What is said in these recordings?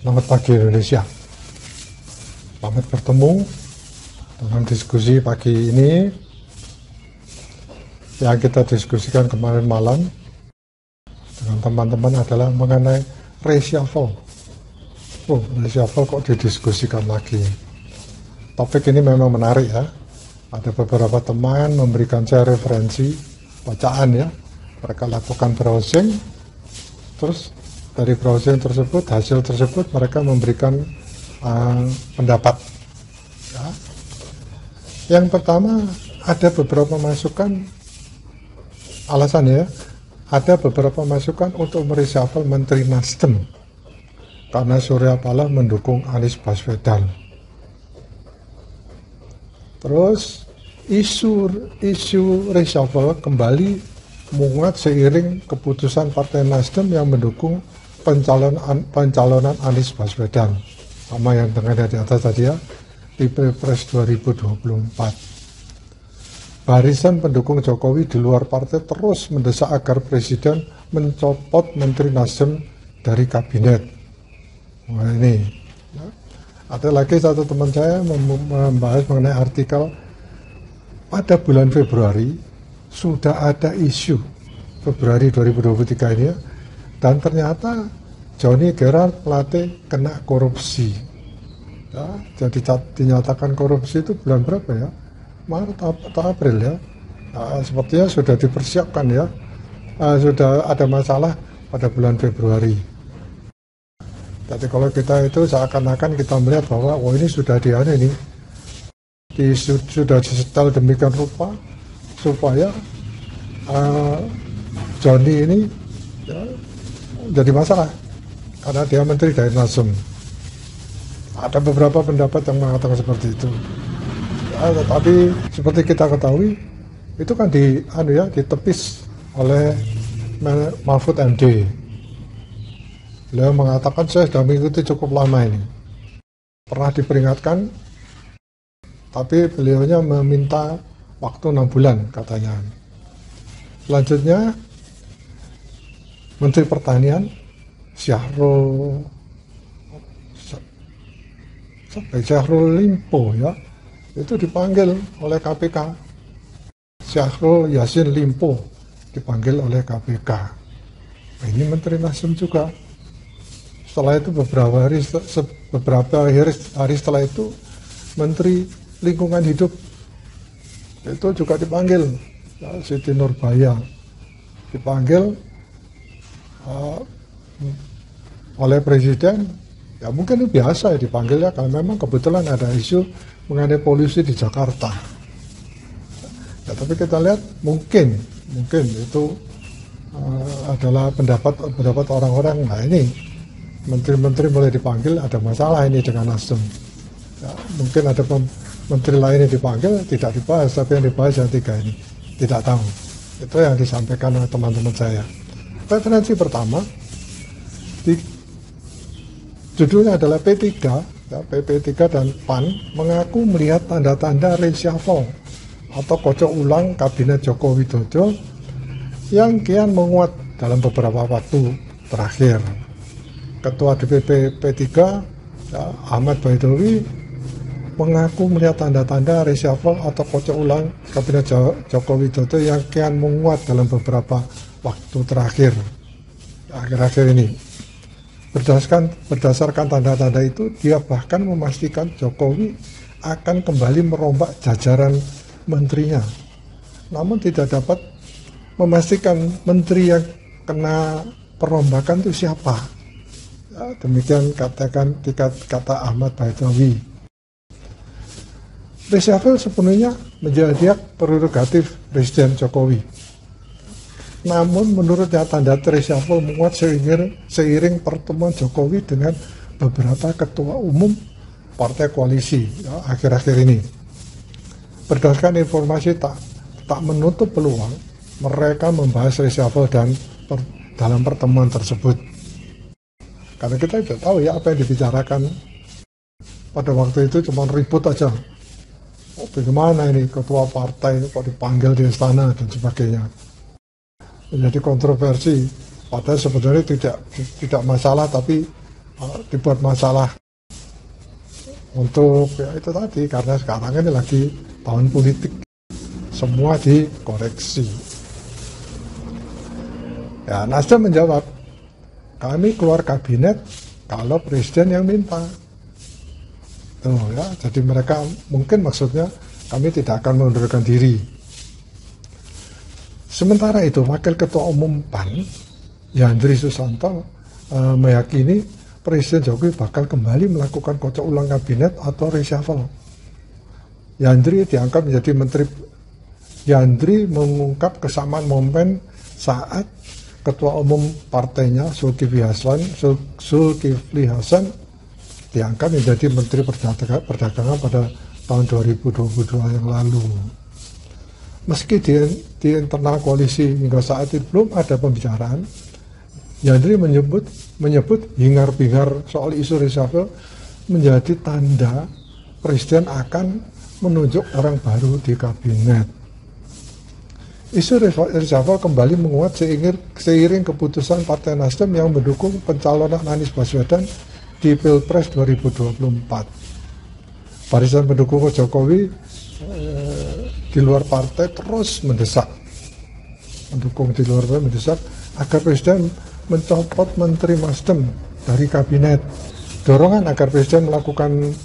Selamat pagi Indonesia. Selamat bertemu dalam diskusi pagi ini. Yang kita diskusikan kemarin malam dengan teman-teman adalah mengenai reshuffle. Reshuffle kok didiskusikan lagi. Topik ini memang menarik ya. Ada beberapa teman memberikan saya referensi bacaan ya. Mereka lakukan browsing, terus dari browsing tersebut, hasil tersebut mereka memberikan pendapat ya. Yang pertama, ada beberapa masukan, alasannya ada beberapa masukan untuk mereshuffle Menteri Nasdem karena Surya Paloh mendukung Anies Baswedan. Terus isu reshuffle kembali menguat seiring keputusan Partai Nasdem yang mendukung pencalonan Anies Baswedan, sama yang tengah di atas tadi ya, di Pilpres 2024. Barisan pendukung Jokowi di luar partai terus mendesak agar Presiden mencopot Menteri Nasdem dari kabinet. Nah ini, ada lagi satu teman saya membahas mengenai artikel pada bulan Februari sudah ada isu Februari 2023 ini ya. Dan ternyata Johnny Gerard pelatih kena korupsi. Ya, jadi dinyatakan korupsi itu bulan berapa ya? Maret atau April ya? Sepertinya sudah dipersiapkan ya. Sudah ada masalah pada bulan Februari. Jadi kalau kita itu seakan-akan kita melihat bahwa ini sudah sudah disetel demikian rupa supaya Johnny ini ya, jadi masalah karena dia menteri dari Nasdem. Ada beberapa pendapat yang mengatakan seperti itu. Ya, tetapi seperti kita ketahui itu kan ditepis oleh Mahfud MD. Beliau mengatakan saya sudah mengikuti cukup lama ini. Pernah diperingatkan, tapi beliaunya meminta waktu 6 bulan katanya. Selanjutnya Menteri Pertanian Syahrul Limpo ya, itu dipanggil oleh KPK. Syahrul Yassin Limpo dipanggil oleh KPK. Ini Menteri Nasdem juga. Setelah itu beberapa hari setelah itu Menteri Lingkungan Hidup itu juga dipanggil, ya, Siti Nurbaya dipanggil oleh Presiden. Ya mungkin itu biasa ya dipanggil ya, kalau memang kebetulan ada isu mengenai polusi di Jakarta. Ya, tapi kita lihat mungkin itu adalah pendapat orang-orang. Nah ini menteri-menteri mulai dipanggil, ada masalah ini dengan Nasdem. Ya, mungkin ada menteri lain yang dipanggil tidak dibahas, tapi yang dibahas yang 3 ini tidak tahu. Itu yang disampaikan oleh teman-teman saya. Referensi pertama, judulnya adalah P3, ya, PP3 dan PAN mengaku melihat tanda-tanda reshuffle atau kocok ulang Kabinet Joko Widodo yang kian menguat dalam beberapa waktu terakhir. Ketua DPP P3 ya, Ahmad Baidowi mengaku melihat tanda-tanda reshuffle atau kocok ulang Kabinet Joko Widodo yang kian menguat dalam beberapa waktu terakhir, akhir-akhir ini. Berdasarkan tanda-tanda itu, dia bahkan memastikan Jokowi akan kembali merombak jajaran menterinya. Namun tidak dapat memastikan menteri yang kena perombakan itu siapa. Ya, demikian kata Ahmad Baidowi. Reshuffle sepenuhnya menjadi hak prerogatif Presiden Jokowi. Namun menurutnya tanda reshuffle menguat seiring pertemuan Jokowi dengan beberapa ketua umum partai koalisi ya, akhir-akhir ini. Berdasarkan informasi tak menutup peluang mereka membahas reshuffle dalam pertemuan tersebut. Karena kita tidak tahu ya apa yang dibicarakan pada waktu itu, cuma ribut aja. Bagaimana ini ketua partai kok dipanggil di istana dan sebagainya. Menjadi kontroversi, padahal sebenarnya tidak masalah, tapi dibuat masalah untuk ya itu tadi, karena sekarang ini lagi tahun politik, semua dikoreksi. Ya, Nasdem menjawab, kami keluar kabinet kalau presiden yang minta. Tuh ya, jadi mereka mungkin maksudnya kami tidak akan mengundurkan diri. Sementara itu Wakil Ketua Umum PAN Yandri Susanto meyakini Presiden Jokowi bakal kembali melakukan kocok ulang kabinet atau reshuffle. Yandri diangkat menjadi menteri. Yandri mengungkap kesamaan momen saat Ketua Umum partainya Zulkifli Hasan diangkat menjadi Menteri Perdagangan pada tahun 2022 yang lalu. Meski di internal koalisi hingga saat itu belum ada pembicaraan, Yandri menyebut hingar-bingar soal isu reshuffle menjadi tanda Presiden akan menunjuk orang baru di kabinet. Isu reshuffle kembali menguat seiring keputusan Partai Nasdem yang mendukung pencalonan Anies Baswedan di Pilpres 2024. Barisan pendukung Jokowi di luar partai terus mendesak agar Presiden mencopot Menteri Nasdem dari kabinet. Dorongan agar Presiden melakukan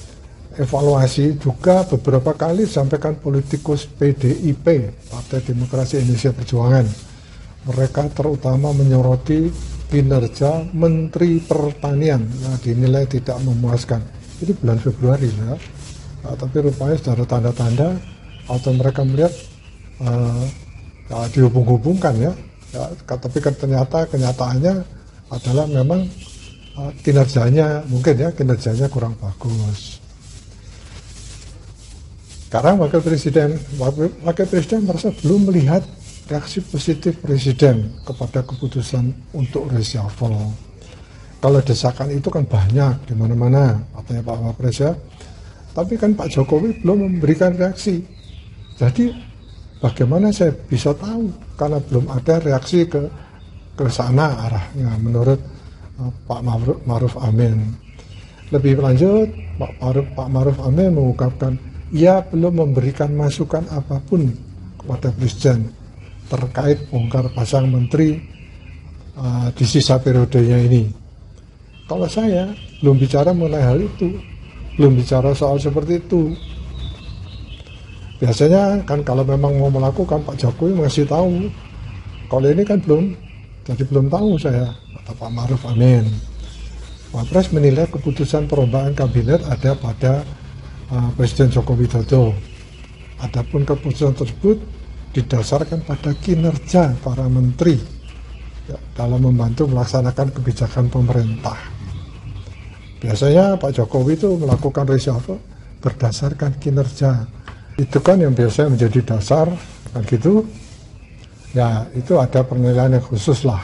evaluasi juga beberapa kali disampaikan politikus PDIP, Partai Demokrasi Indonesia Perjuangan. Mereka terutama menyoroti kinerja Menteri Pertanian yang dinilai tidak memuaskan. Itu bulan Februari ya. Tapi rupanya sudah ada tanda-tanda atau mereka melihat dihubung-hubungkan ya. Tapi ternyata kenyataannya adalah memang kinerjanya kurang bagus. Sekarang Wakil Presiden merasa belum melihat reaksi positif Presiden kepada keputusan untuk reshuffle. Kalau desakan itu kan banyak di mana-mana, katanya Pak Wapres ya. Tapi kan Pak Jokowi belum memberikan reaksi. Jadi bagaimana saya bisa tahu? Karena belum ada reaksi ke sana arahnya menurut Pak Ma'ruf Amin. Lebih lanjut, Pak Ma'ruf Amin mengungkapkan ia belum memberikan masukan apapun kepada Presiden terkait bongkar pasang menteri di sisa periodenya ini. Kalau saya belum bicara mengenai hal itu, belum bicara soal seperti itu. Biasanya kan kalau memang mau melakukan Pak Jokowi masih tahu. Kalau ini kan belum, jadi belum tahu saya, kata Pak Ma'ruf Amin. Wapres menilai keputusan perombakan kabinet ada pada Presiden Joko Widodo. Adapun keputusan tersebut didasarkan pada kinerja para menteri ya, dalam membantu melaksanakan kebijakan pemerintah. Biasanya Pak Jokowi itu melakukan reshuffle berdasarkan kinerja. Itu kan yang biasanya menjadi dasar, kan gitu. Ya, itu ada penilaian yang khusus lah.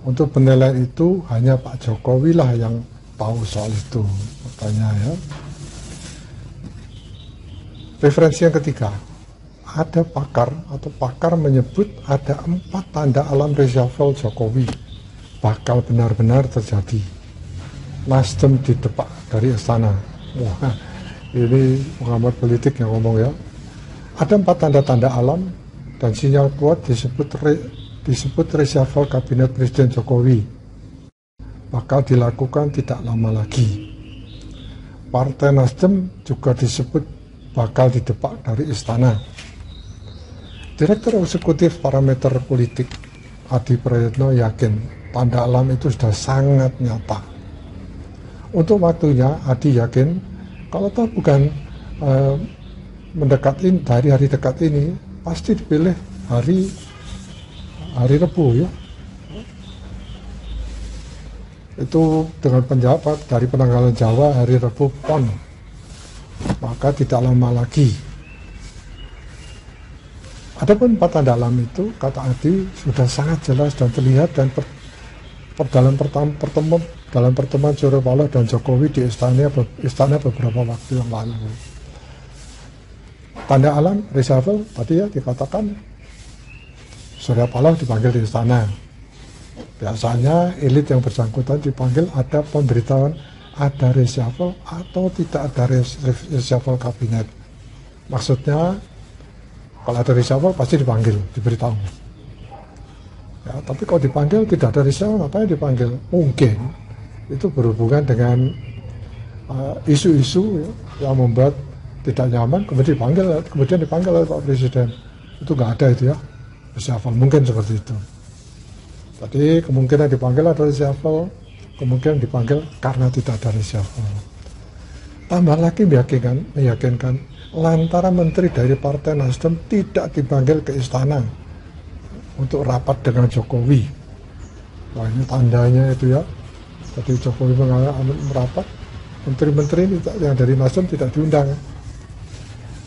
Untuk penilaian itu hanya Pak Jokowi lah yang tahu soal itu, katanya ya. Referensi yang ketiga, ada pakar menyebut ada 4 tanda alam reshuffle Jokowi bakal benar-benar terjadi. Nasdem didepak dari istana. Wah, ini pengamat politik yang ngomong ya. Ada 4 tanda-tanda alam dan sinyal kuat disebut reshuffle kabinet Presiden Jokowi bakal dilakukan tidak lama lagi. Partai Nasdem juga disebut bakal didepak dari istana. Direktur Eksekutif Parameter Politik Adi Prayitno yakin tanda alam itu sudah sangat nyata. Untuk waktunya, Adi yakin kalau toh bukan dari hari dekat ini, pasti dipilih hari Rabu ya. Itu dengan penjabat dari penanggalan Jawa hari Rabu PON. Maka tidak lama lagi. Adapun 4 tanda alam itu, kata Adi, sudah sangat jelas dan terlihat dan dalam pertemuan Surya Paloh dan Jokowi di istana beberapa waktu yang lalu. Tanda alam reshuffle tadi ya dikatakan Surya Paloh dipanggil di istana. Biasanya elit yang bersangkutan dipanggil, ada pemberitahuan ada reshuffle atau tidak ada reshuffle kabinet. Maksudnya kalau ada reshuffle pasti dipanggil, diberitahu. Ya, tapi kalau dipanggil tidak ada reshuffle, ngapain dipanggil? Mungkin itu berhubungan dengan isu-isu yang membuat tidak nyaman, kemudian dipanggil oleh Pak Presiden. Itu nggak ada itu ya, reshuffle. Mungkin seperti itu. Tadi kemungkinan dipanggil ada reshuffle, kemungkinan dipanggil karena tidak ada reshuffle. Tambah lagi meyakinkan lantaran menteri dari Partai Nasdem tidak dipanggil ke istana untuk rapat dengan Jokowi. Wah, ini tandanya itu ya. Tadi Jokowi merapat, menteri-menteri yang dari Nasdem tidak diundang.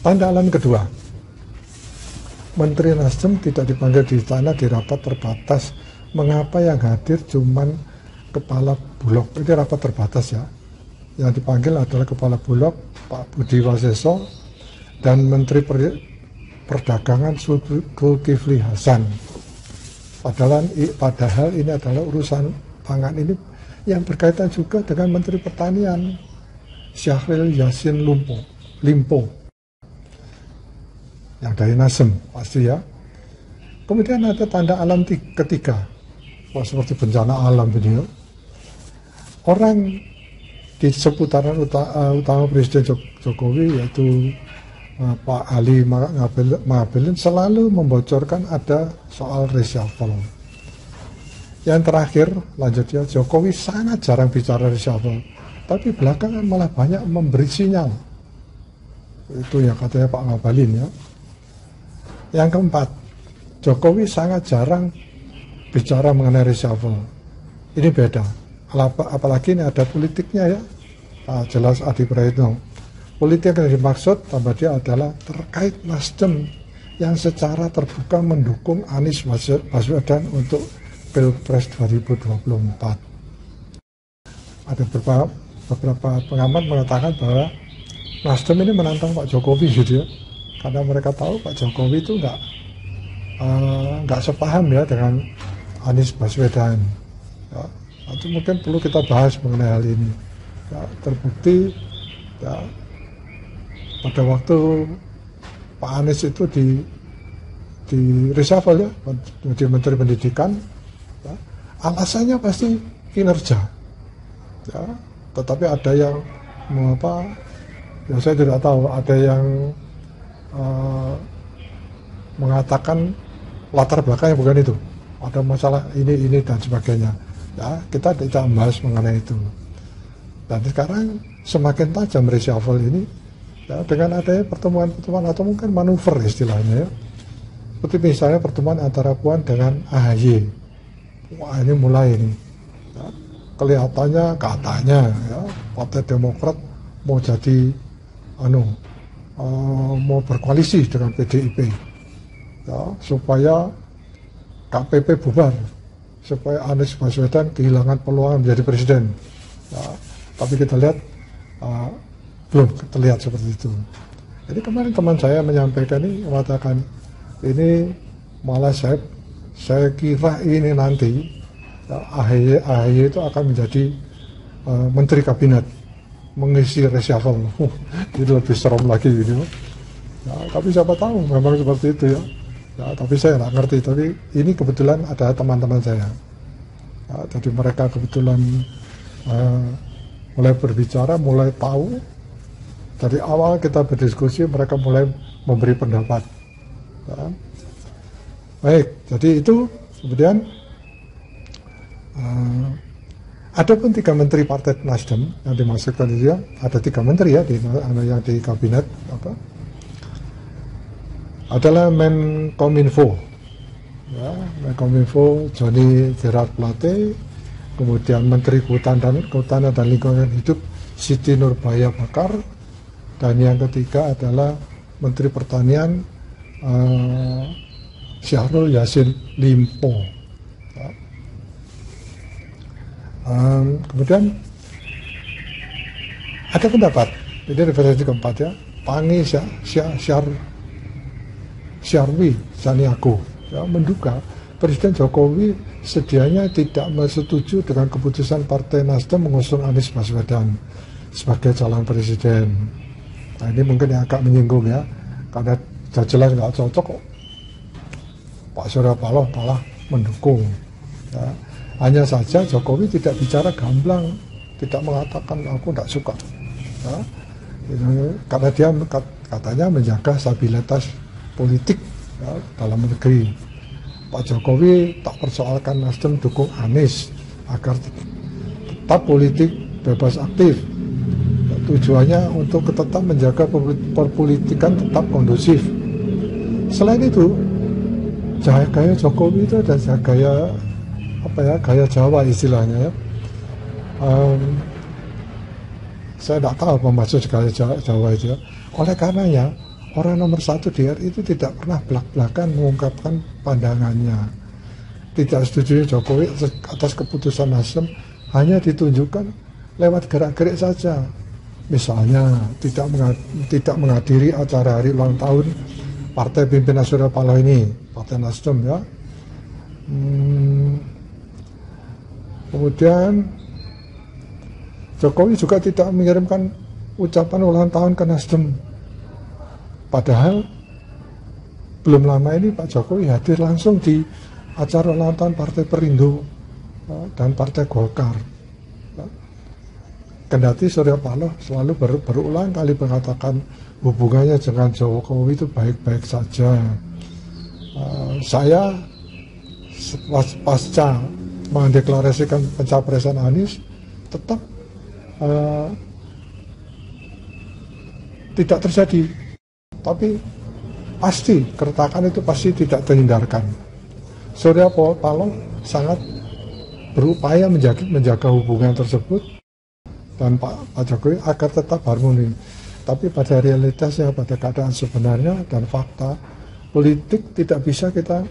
Tanda alam kedua, menteri Nasdem tidak dipanggil di istana di rapat terbatas. Mengapa yang hadir cuman kepala Bulog? Ini rapat terbatas ya. Yang dipanggil adalah kepala Bulog Pak Budi Waseso dan Menteri Perdagangan Zulkifli Hasan. Padahal ini adalah urusan pangan ini yang berkaitan juga dengan Menteri Pertanian Syahrul Yassin Limpo yang dari Nasdem pasti ya. Kemudian ada tanda alam ketiga. Wah, seperti bencana alam ini ya. Orang di seputaran utama Presiden Jokowi yaitu Pak Ali Mahabelin selalu membocorkan ada soal reshuffle. Yang terakhir lanjutnya, Jokowi sangat jarang bicara reshuffle, tapi belakangan malah banyak memberi sinyal. Itu yang katanya Pak Ngabalin ya. Yang keempat, Jokowi sangat jarang bicara mengenai reshuffle. Ini beda, apalagi ini ada politiknya ya. Jelas Adi Praetno. Politik yang dimaksud tambah dia adalah terkait Nasdem yang secara terbuka mendukung Anies Baswedan untuk Pilpres 2024. Ada beberapa pengamat mengatakan bahwa Nasdem ini menantang Pak Jokowi gitu ya, karena mereka tahu Pak Jokowi itu nggak sepaham ya dengan Anies Baswedan. Ya, itu mungkin perlu kita bahas mengenai hal ini. Ya, terbukti ya, pada waktu Pak Anies itu di reshuffle ya, menjadi Menteri Pendidikan, ya, alasannya pasti kinerja. Ya, tetapi ada yang ya saya tidak tahu, ada yang mengatakan latar belakangnya bukan itu, ada masalah ini dan sebagainya. Ya, kita tidak membahas mengenai itu. Dan sekarang semakin tajam reshuffle ini ya, dengan adanya pertemuan atau mungkin manuver istilahnya ya. Seperti misalnya pertemuan antara Puan dengan AHY. Wah, ini mulai ini ya, kelihatannya katanya ya, Partai Demokrat mau jadi mau berkoalisi dengan PDIP ya, supaya KPP bubar, supaya Anies Baswedan kehilangan peluang menjadi presiden ya. Tapi kita lihat belum terlihat seperti itu. Jadi kemarin teman saya menyampaikan ini, mengatakan ini malah saya kira ini nanti ya, AHY itu akan menjadi menteri kabinet mengisi reshuffle. Itu lebih serem lagi gitu. Ya, tapi siapa tahu memang seperti itu ya. Ya, tapi saya nggak ngerti. Tapi ini kebetulan ada teman-teman saya. Ya, jadi mereka kebetulan mulai berbicara, mulai tahu. Dari awal kita berdiskusi, mereka mulai memberi pendapat. Ya. Baik, jadi itu kemudian ada pun 3 menteri Partai Nasdem yang dimasukkan itu ya, ada 3 menteri ya yang di kabinet adalah Menkominfo, ya, Menkominfo Johnny Gerard Plate, kemudian Menteri Kehutanan dan Lingkungan Hidup Siti Nurbaya Bakar, dan yang ketiga adalah Menteri Pertanian Syahrul Yassin Limpo. Ya. Kemudian ada pendapat, ini referensi keempat ya, Pangi Syarwi Saniago ya, menduga Presiden Jokowi sedianya tidak setuju dengan keputusan Partai Nasdem mengusung Anies Baswedan sebagai calon presiden. Nah, ini mungkin yang agak menyinggung ya, karena jelas nggak cocok kok. Pak Surya Paloh malah mendukung. Ya. Hanya saja Jokowi tidak bicara gamblang, tidak mengatakan aku tidak suka. Ya. Karena dia katanya menjaga stabilitas politik ya, dalam negeri. Pak Jokowi tak persoalkan Nasdem dukung Anies agar tetap politik bebas aktif. Tujuannya untuk tetap menjaga perpolitikan tetap kondusif. Selain itu, gaya Jokowi itu ada gaya apa ya, gaya Jawa istilahnya ya. Saya tidak tahu apa maksud gaya Jawa itu ya. Oleh karenanya, orang nomor satu di RI itu tidak pernah belak-belakan mengungkapkan pandangannya. Tidak setuju Jokowi atas keputusan Nasdem hanya ditunjukkan lewat gerak-gerik saja. Misalnya tidak menghadiri acara hari ulang tahun partai pimpinan Surya Paloh ini, Partai Nasdem ya. Kemudian Jokowi juga tidak mengirimkan ucapan ulang tahun ke Nasdem. Padahal belum lama ini Pak Jokowi hadir langsung di acara ulang tahun Partai Perindo dan Partai Golkar. Kendati Surya Paloh selalu berulang kali mengatakan hubungannya dengan Jokowi itu baik-baik saja. Saya pasca mendeklarasikan pencapresan Anies tetap tidak terjadi, tapi pasti keretakan itu pasti tidak terhindarkan. Surya Paloh sangat berupaya menjaga hubungan tersebut dan Pak Jokowi agar tetap harmoni. Tapi pada realitasnya, pada keadaan sebenarnya dan fakta politik tidak bisa kita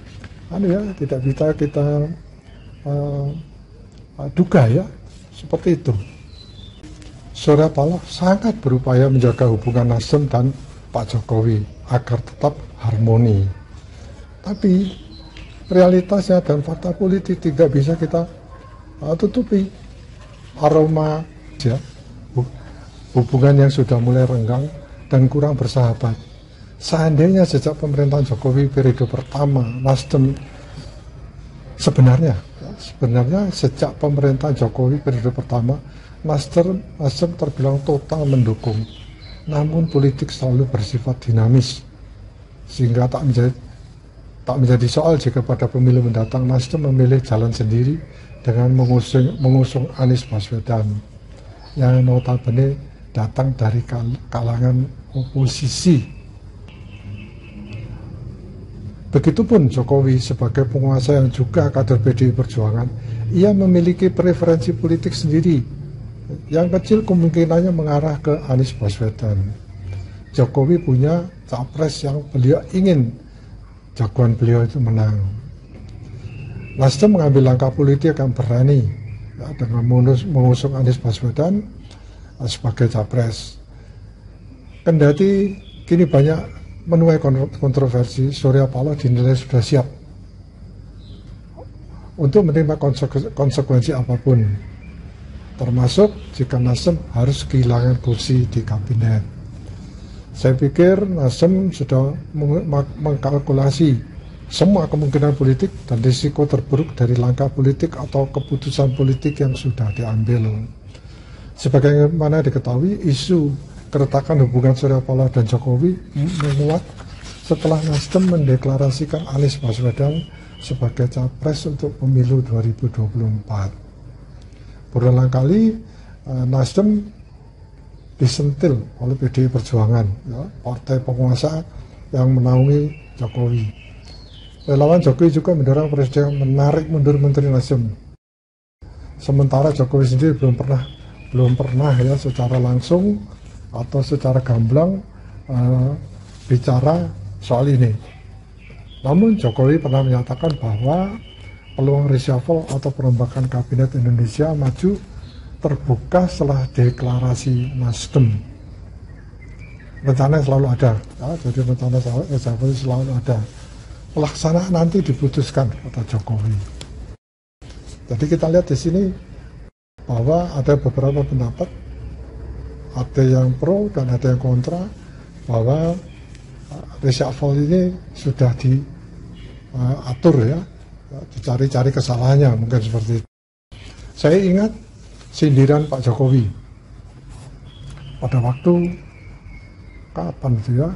duga ya, seperti itu. Surya Paloh sangat berupaya menjaga hubungan Nasdem dan Pak Jokowi agar tetap harmoni. Tapi realitasnya dan fakta politik tidak bisa kita tutupi. Aroma ya, hubungan yang sudah mulai renggang dan kurang bersahabat. Seandainya sejak pemerintahan Jokowi periode pertama Nasdem sebenarnya sejak pemerintahan Jokowi periode pertama Nasdem terbilang total mendukung, namun politik selalu bersifat dinamis sehingga tak menjadi soal jika pada pemilu mendatang Nasdem memilih jalan sendiri dengan mengusung Anies Baswedan yang notabene datang dari kalangan oposisi. Begitupun Jokowi sebagai penguasa yang juga kader PDI Perjuangan, ia memiliki preferensi politik sendiri yang kecil kemungkinannya mengarah ke Anies Baswedan. Jokowi punya capres yang beliau ingin jagoan beliau itu menang. Nasdem mengambil langkah politik yang berani ya, dengan mengusung Anies Baswedan sebagai capres. Kendati kini banyak menuai kontroversi, Surya Paloh dinilai sudah siap untuk menerima konsekuensi apapun, termasuk jika Nasdem harus kehilangan kursi di kabinet. Saya pikir Nasdem sudah mengkalkulasi semua kemungkinan politik dan risiko terburuk dari langkah politik atau keputusan politik yang sudah diambil. Sebagaimana diketahui, isu keretakan hubungan Surya Paloh dan Jokowi menguat setelah Nasdem mendeklarasikan Anies Baswedan sebagai capres untuk pemilu 2024. Berulang kali Nasdem disentil oleh PDI Perjuangan, ya, partai penguasa yang menaungi Jokowi. Relawan Jokowi juga mendorong Presiden menarik mundur Menteri Nasdem. Sementara Jokowi sendiri belum pernah ya secara langsung atau secara gamblang bicara soal ini. Namun Jokowi pernah menyatakan bahwa peluang reshuffle atau perombakan kabinet Indonesia Maju terbuka setelah deklarasi Nasdem. Rencana selalu ada, ya, jadi rencana reshuffle selalu ada. Pelaksanaan nanti diputuskan, kata Jokowi. Jadi kita lihat di sini bahwa ada beberapa pendapat, ada yang pro dan ada yang kontra, bahwa reshuffle ini sudah diatur ya, dicari-cari kesalahannya, mungkin seperti itu. Saya ingat sindiran Pak Jokowi pada waktu kapan itu ya,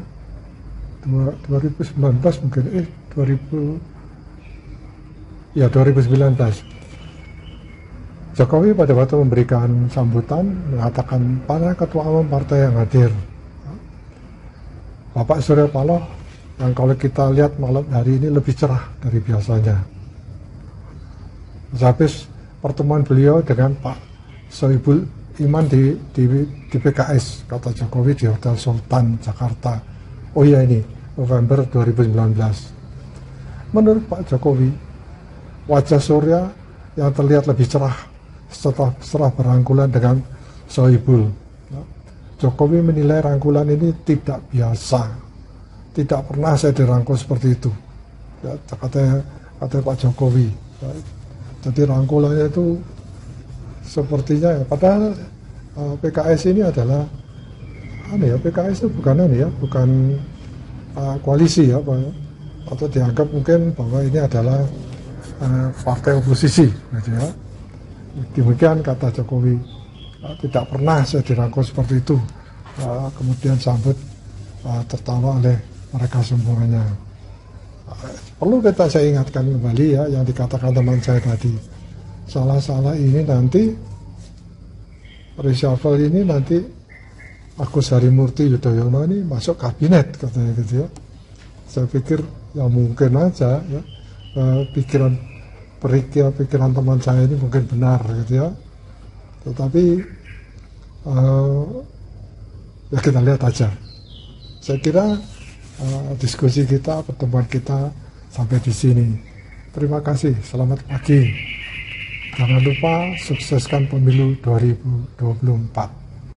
2019 mungkin, 2019. Jokowi pada waktu memberikan sambutan mengatakan para ketua umum partai yang hadir, Bapak Surya Paloh, yang kalau kita lihat malam hari ini lebih cerah dari biasanya. Habis pertemuan beliau dengan Pak Sohibul Iman di PKS, kata Jokowi, di Hotel Sultan Jakarta. Oh iya, ini November 2019. Menurut Pak Jokowi, wajah Surya yang terlihat lebih cerah setelah berangkulan dengan Sohibul. Jokowi menilai rangkulan ini tidak biasa, tidak pernah saya dirangkul seperti itu, ya, kata Pak Jokowi. Jadi rangkulannya itu sepertinya ya, padahal PKS ini adalah PKS itu bukan koalisi ya, atau dianggap mungkin bahwa ini adalah partai oposisi, gitu ya. Demikian kata Jokowi, tidak pernah saya dirangkul seperti itu. Kemudian sambut tertawa oleh mereka semuanya. Perlu saya ingatkan kembali ya, yang dikatakan teman saya tadi, salah-salah ini nanti, reshuffle ini nanti Agus Harimurti Yudhoyono ini masuk kabinet, katanya gitu ya. Saya pikir ya mungkin aja ya, pikiran teman saya ini mungkin benar gitu ya. Tetapi ya kita lihat aja. Saya kira diskusi kita, pertemuan kita sampai di sini. Terima kasih, selamat pagi. Jangan lupa sukseskan pemilu 2024.